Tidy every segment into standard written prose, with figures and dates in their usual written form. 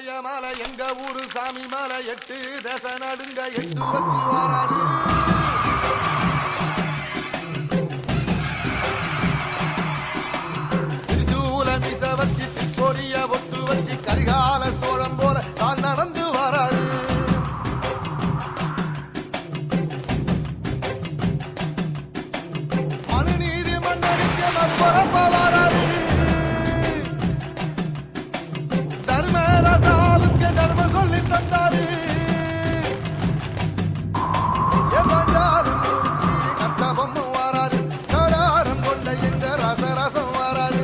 மலை எங்க ஊரு சாமி மலை 8 தேச நடுங்க 8 வச்சு வாராது. திருச்சூல மிச வச்சு சிப்பொரிய ஒட்டு வச்சு கரிகால சோழம் போல கால் நடந்து வராது. மனுநீதி மன்னனுக்கு மறுபரப்ப வராது. தர்மராசாவுக்கு தர்மம் சொல்லி தந்தாரு. கஷ்டமும் வராது. கடாரம் கொண்ட என்ற ரசரசம் வராது.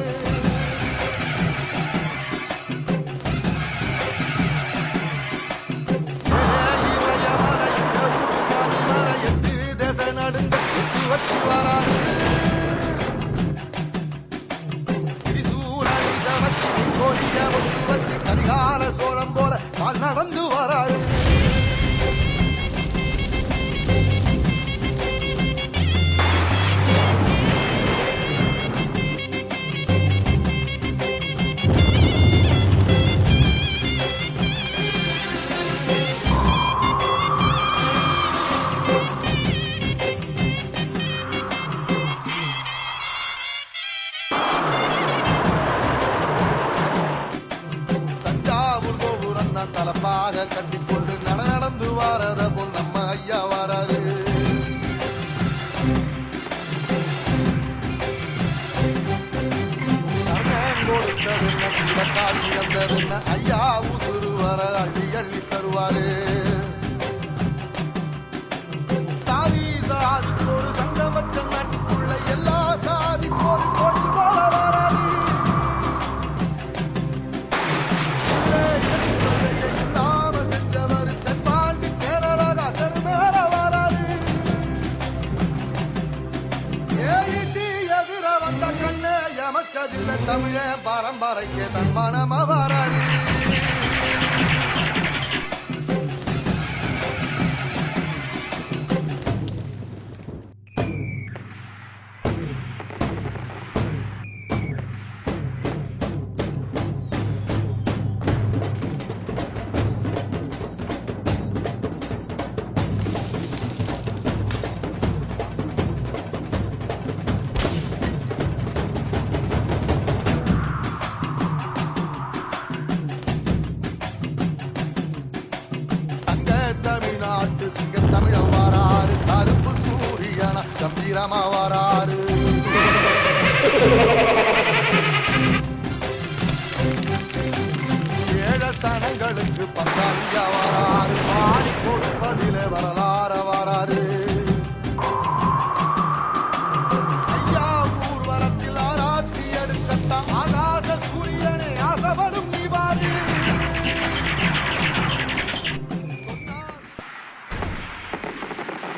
இமயமலை என்ற ஊரு சாமி மலை 8 தேச நடுங்க 8 வச்சு வராது. ஒட்டு வச்சு கரிகால சோழம் போல கால் நடந்து வராது. தலப்பாக கட்டிக்கொண்டு நடந்து வாரத போல் நம்ம ஐயா வாராரு. கொடுத்ததுன்னு ஐயா உசுறு வர அள்ளி அள்ளி தருவாரு. சாதி சாதிக்கு ஒரு சங்கமற்ற நாட்டுக்குள்ள எல்லா சாதிக்கு ஒரு கோடி போல வராது. தமிழ பரம்பரைக்கு தன் மனம வராது. தமிழ்நாட்டு சிங்க தமிழம் வாராரு. கருப்பு சூரியன கம்பீரமா வாராரு. ஏழ தனங்களுக்கு பங்காளியா வாராரு. மாறி கொடுப்பதிலே வரலாம்.